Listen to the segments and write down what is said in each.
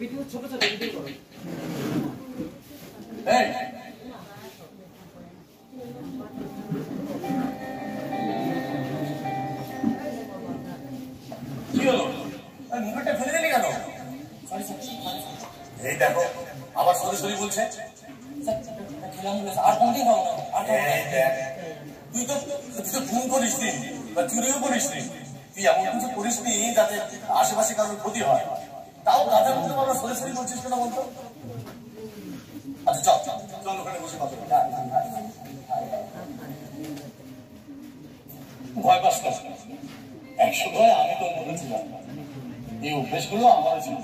Video ছোট ছোট video করো। এই কি হলো? মুখটা ফেলে দিলি কেন? এই দেখো আবার সরি সরি বলছে। আর কোনদিন খাবো না। তুই তো ফোন করিস নি বা চুরিও করিস নি, তুই এমন কিছু করিস নি যাতে আশেপাশে কারোর ক্ষতি হয়, তাও কাজের মধ্যে আমরা সরি সরি বলছিস কেন বলতো? আচ্ছা চল চল ওখানে বসে কথা বলি। ভয় পাস না, এক সময় আমি তোর মধ্যে ছিলাম, এই অভ্যেসগুলো আমারও ছিল।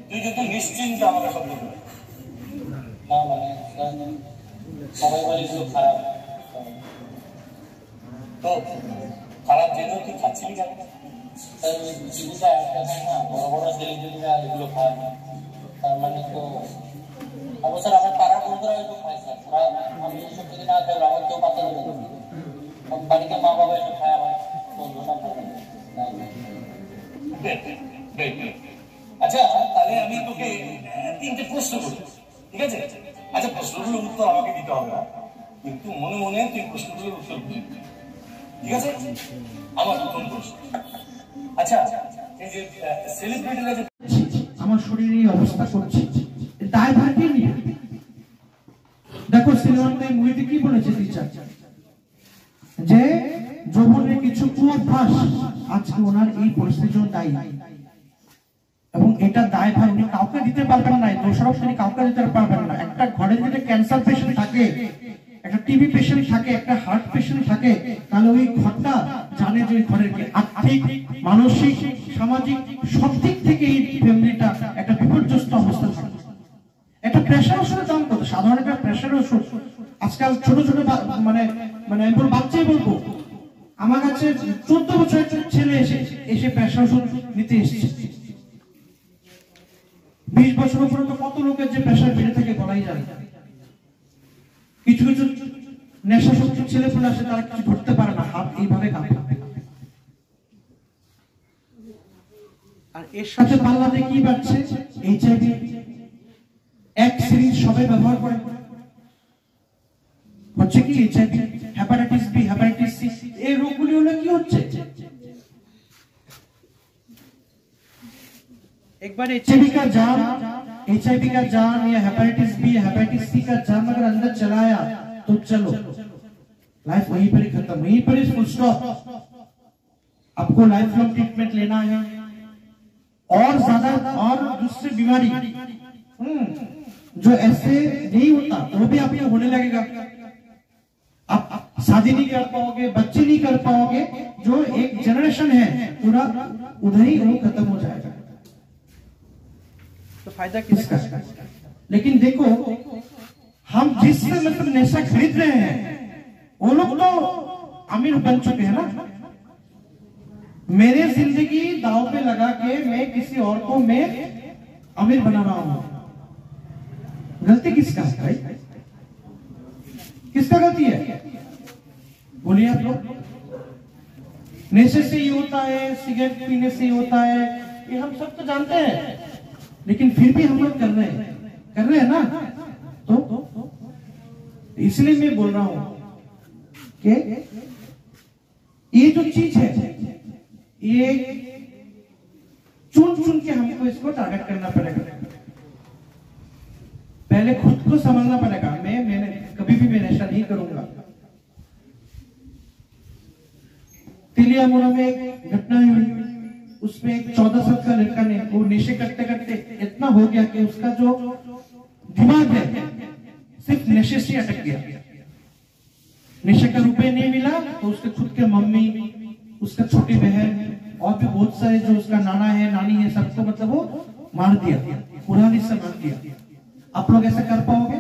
তুই কিন্তু নিশ্চিন্ত আমাকে সব বলতে পারিস। না মানে সবাই বলে এগুলো খারাপ, তো খারাপ জেনেও তুই খাচ্ছিলি কেন? টিভিতে অ্যাড দেখায় না, বড় বড় সেলিব্রিটিরা এগুলো খায়, তার মানে তো অবসর আমার পাড়ার বন্ধুরা এগুলো খায় স্যার। ওরা আমি এইসব যদি না খাই আমার কেউ পাতা দেবে না, বাড়িতে মা বাবা এসব খায়, আমার বন্ধুরা খায়। আচ্ছা তাহলে আমি তোকে 3টে প্রশ্ন করি, ঠিক আছে? আচ্ছা প্রশ্নগুলোর উত্তর আমাকে দিতে হবে না, কিন্তু মনে মনে তুই প্রশ্নগুলোর উত্তর দিবি, ঠিক আছে? আমার প্রথম প্রশ্ন, আচ্ছা এই যে সেলিব্রিটিরা যে আমার শরীরে এই অবস্থা করছে, দায় ভার কে নিয়ে? দেখো সিনেমাতে মুভিতে কি বলেছে টিচার, যে যৌবনের কিছু কুঅভ্যাস আজকে ওনার এই পরিস্থিতির জন্য দায়ী, এবং এটা দায় ভার উনি কাউকে দিতে পারবেন না, দোষারোপ তিনি কাউকে দিতে পারবেন না। একটা ঘরে যদি ক্যান্সার পেশেন্ট থাকে, একটা টিবি পেশেন্ট থাকে, একটা হার্ট পেশেন্ট থাকে, তাহলে ওই ঘরটা জানে যে ওই ঘরের কি আর্থিক, মানসিক, সামাজিক সব দিক থেকে এই ফ্যামিলিটা একটা বিপর্যস্ত অবস্থা থাকে। একটা প্রেশার ওষুধের দাম কত? সাধারণ একটা প্রেশার ওষুধ আজকাল ছোট ছোট মানে মানে আমি বাচ্চাই বলবো, আমার কাছে 14 বছরের ছেলে এসে প্রেশার ওষুধ নিতে এসেছে। 20 বছর উপরে তো কত লোকের যে প্রেশার বেড়ে থাকে বলাই যায় না। কিছু কিছু নেশাসক্ত ছেলে পেলে আসে, তারা কিছু ধরতে পারে না, হাত এইভাবে কাঁপে। আর এর সাথে পাল্লাতে কি বাড়ছে? এইচআইভি, এক সিরিজ সবাই ব্যবহার করে, হচ্ছে কি HIV, hepatitis B, hepatitis C, এই রোগগুলি হলে কি হচ্ছে? एक बार एचआईवी का जान या हेपेटाइटिस बी, हेपेटाइटिस सी का जान अगर अंदर चलाया तो चलो लाइफ वहीं पर ही खत्म, वहीं पर ही फुल स्टॉप। आपको लाइफ लॉन्ग ट्रीटमेंट लेना है, और ज्यादा और दूसरी बीमारी जो ऐसे नहीं होता वो भी आपको होने लगेगा। आप शादी नहीं कर पाओगे, बच्चे नहीं कर पाओगे, जो एक जनरेशन है पूरा उधर ही वो खत्म हो जाएगा। तो फायदा किसका? लेकिन देखो हम जिससे मतलब नशा खरीद रहे हैं वो लोग तो अमीर बन चुके हैं ना। मेरे जिंदगी दांव पे लगा के मैं किसी और को मैं अमीर बना रहा हूं, गलती किसका है भाई? किसका गलती है? बोलिए आप लोग। नशे से ये होता है, सिगरेट पीने से ये होता है, ये हम सब तो जानते हैं, लेकिन फिर भी हम लोग कर रहे हैं ना। तो इसलिए मैं बोल रहा हूं कि ये जो चीज है ये चुन चुन के हमको इसको टारगेट करना पड़ेगा। पहले खुद को समझना पड़ेगा। मैंने कभी भी मैं नशा नहीं करूंगा। तिलियामुरा में एक घटना हुई, उसमें एक 14 साल का लड़का ने वो नशे करते करते इतना हो गया कि उसका जो दिमाग है सिर्फ नशे से अटक गया। नशे का रुपये नहीं मिला तो उसके खुद के मम्मी, उसका छोटी बहन और भी बहुत सारे जो उसका नाना है, नानी है, सबको मतलब वो मार दिया, पुरानी से मार दिया। आप लोग ऐसा कर पाओगे?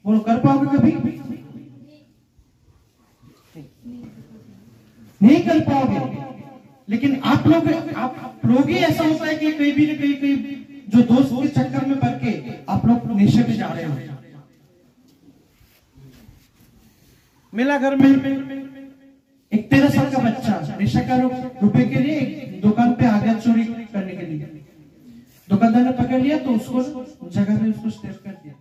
बोलो, कर पाओगे कभी? नहीं कर पाओगे। लेकिन आप लोग ही ऐसा होता है कि कहीं भी कहीं जो दोस्त के चक्कर में पड़ के आप लोग नशे पे जा रहे हो। मिला घर में एक 13 साल का बच्चा नशा का रुपए के लिए दुकान पे आ गया चोरी करने के लिए। दुकानदार ने पकड़ लिया तो उसको जगह में उसको स्टेप कर दिया।